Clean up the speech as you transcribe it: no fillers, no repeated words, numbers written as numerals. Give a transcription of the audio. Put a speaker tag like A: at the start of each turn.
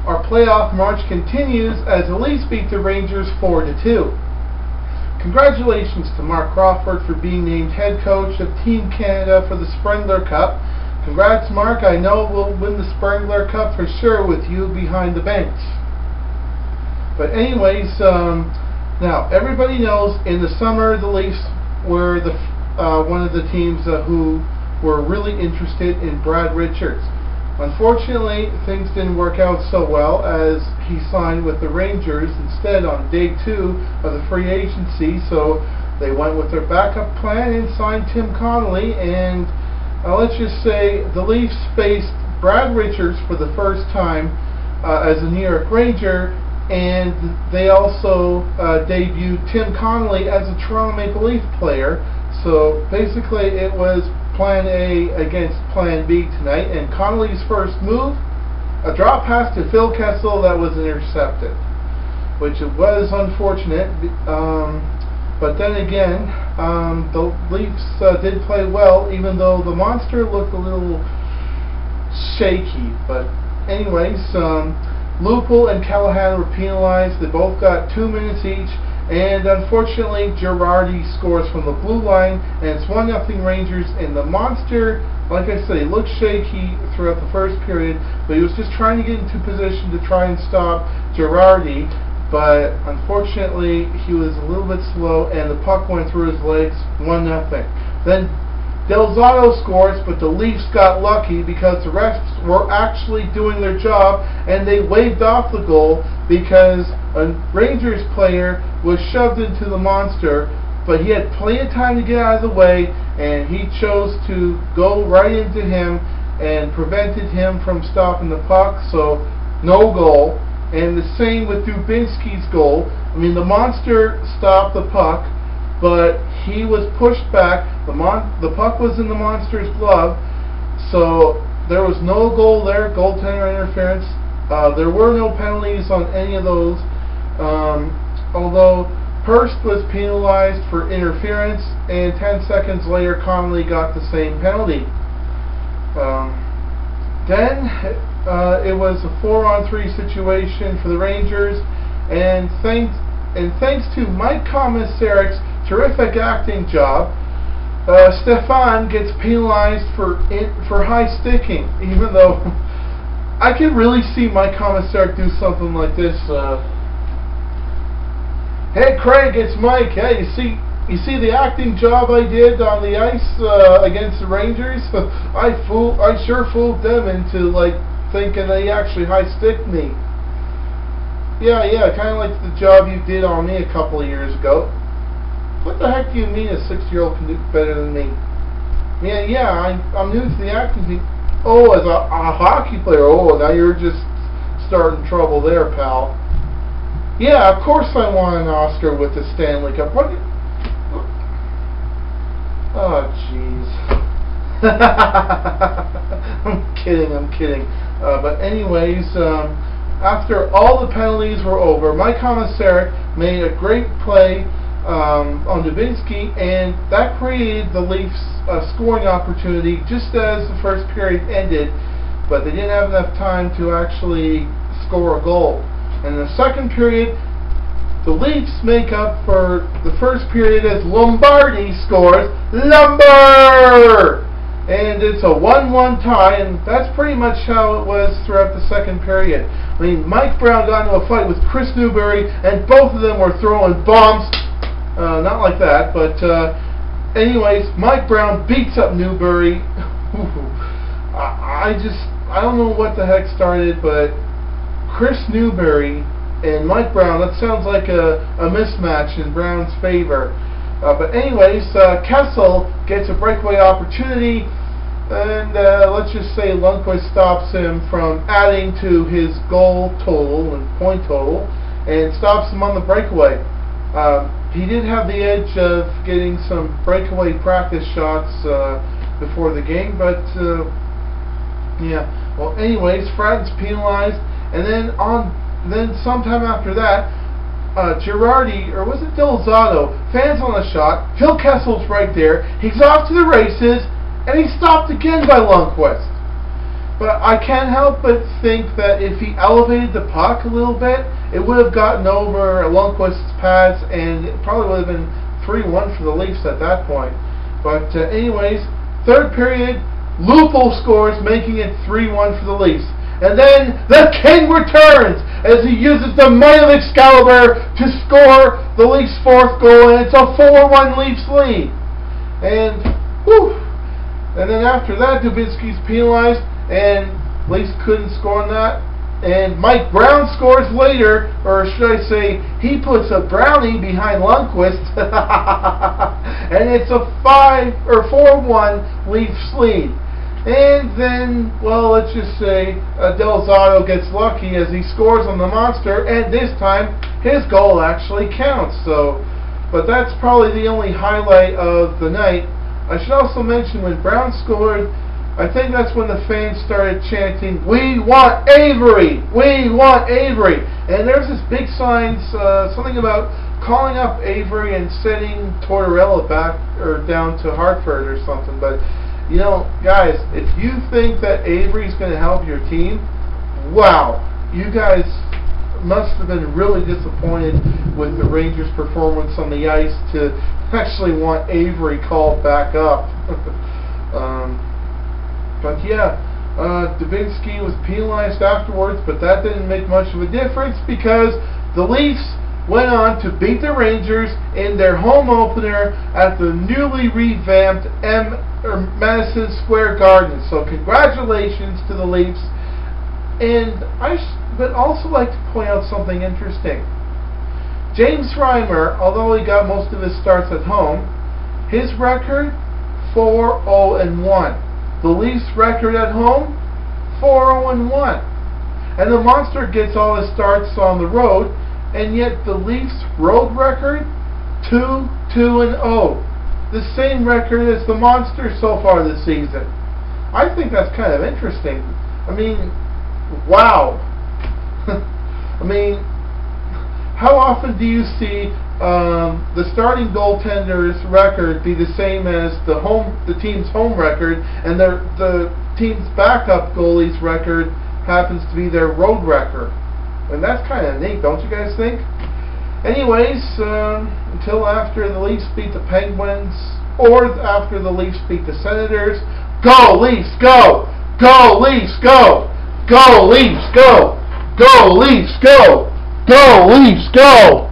A: our playoff march continues as the Leafs beat the Rangers 4-2. Congratulations to Mark Crawford for being named head coach of Team Canada for the Spengler Cup. Congrats, Mark. I know we'll win the Spengler Cup for sure with you behind the bench. But anyways, now everybody knows in the summer the Leafs were one of the teams who were really interested in Brad Richards. Unfortunately, things didn't work out so well as he signed with the Rangers instead on day 2 of the free agency, so they went with their backup plan and signed Tim Connolly, and let's just say the Leafs faced Brad Richards for the first time as a New York Ranger, and they also debuted Tim Connolly as a Toronto Maple Leaf player. So basically it was Plan A against Plan B tonight, and Connolly's first move, a drop pass to Phil Kessel that was intercepted, which was unfortunate, but then again, the Leafs did play well, even though the Monster looked a little shaky. But anyways, Lupul and Callahan were penalized. They both got 2 minutes each. And unfortunately, Girardi scores from the blue line, and it's 1-0 Rangers. And the Monster, like I said, he looked shaky throughout the first period, but he was just trying to get into position to try and stop Girardi. But unfortunately, he was a little bit slow, and the puck went through his legs. 1-0. Then Delzato scores, but the Leafs got lucky because the refs were actually doing their job, and they waved off the goal because a Rangers player was shoved into the Monster, but he had plenty of time to get out of the way, and he chose to go right into him and prevented him from stopping the puck, so no goal. And the same with Dubinsky's goal. I mean, the Monster stopped the puck, but he was pushed back. The puck was in the Monster's glove, so there was no goal there, goaltender interference. There were no penalties on any of those, although Hurst was penalized for interference, and 10 seconds later Connolly got the same penalty. Then it was a 4-on-3 situation for the Rangers, and thanks to Mike Komisarik's terrific acting job, Stefan gets penalized for high sticking, even though I can really see Mike Komisarik do something like this. Hey Craig, it's Mike. Hey, you see the acting job I did on the ice against the Rangers? I sure fooled them into like thinking they actually high sticked me. Yeah, kind of like the job you did on me a couple of years ago. What the heck do you mean a 6-year-old can do better than me? Yeah, I'm new to the acting thing. Oh, as a hockey player. Oh, now you're just starting trouble there, pal. Yeah, of course I won an Oscar with the Stanley Cup. What? Oh, jeez. I'm kidding. But anyways, after all the penalties were over, Mike Komisarek made a great play on Dubinsky, and that created the Leafs scoring opportunity just as the first period ended, but they didn't have enough time to actually score a goal. And in the second period, the Leafs make up for the first period as Lombardi scores. Lumber! And it's a 1-1 tie, and that's pretty much how it was throughout the second period. I mean, Mike Brown got into a fight with Chris Newberry, and both of them were throwing bombs. Not like that, but anyways, Mike Brown beats up Newberry. I don't know what the heck started, but Chris Newberry and Mike Brown, that sounds like a mismatch in Brown's favor. But anyways, Kessel gets a breakaway opportunity, and let's just say Lundqvist stops him from adding to his goal total and point total, and stops him on the breakaway. He did have the edge of getting some breakaway practice shots before the game, but yeah. Well, anyways, Fred's penalized, and then sometime after that, Girardi, or was it Delzato, fans on the shot. Phil Kessel's right there. He's off to the races, and he's stopped again by Lundqvist. But I can't help but think that if he elevated the puck a little bit, it would have gotten over Lundqvist's pads, and it probably would have been 3-1 for the Leafs at that point. But anyways, third period, Lupul scores, making it 3-1 for the Leafs. And then the King returns as he uses the might of Excalibur to score the Leafs' fourth goal, and it's a 4-1 Leafs lead. And whew. And then after that, Dubinsky's penalized, and Leafs couldn't score on that. And Mike Brown scores later, or should I say, he puts a brownie behind Lundqvist, and it's a 4-1 Leafs lead. And then, well, let's just say Del Zotto gets lucky as he scores on the monster, and this time his goal actually counts. So, but that's probably the only highlight of the night. I should also mention when Brown scored, I think that's when the fans started chanting, "We want Avery! We want Avery!" And there's this big sign, something about calling up Avery and sending Tortorella back or down to Hartford or something. But you know, guys, if you think that Avery's going to help your team, wow, you guys must have been really disappointed with the Rangers' performance on the ice to actually want Avery called back up. But yeah, Dubinsky was penalized afterwards, but that didn't make much of a difference because the Leafs went on to beat the Rangers in their home opener at the newly revamped Madison Square Garden. So congratulations to the Leafs. And I would also like to point out something interesting. James Reimer, although he got most of his starts at home, his record 4-0-1. The Leafs' record at home 4-0-1. And the Monster gets all his starts on the road, and yet the Leafs' road record 2-2-0. The same record as the Monster so far this season. I think that's kind of interesting. I mean, wow. I mean, how often do you see the starting goaltender's record be the same as the team's home record, and the team's backup goalie's record happens to be their road record? And that's kind of neat, don't you guys think? Anyways, until after the Leafs beat the Penguins, or after the Leafs beat the Senators, go Leafs, go! Go Leafs, go! Go Leafs, go! Go Leafs, go! Go Leafs, go!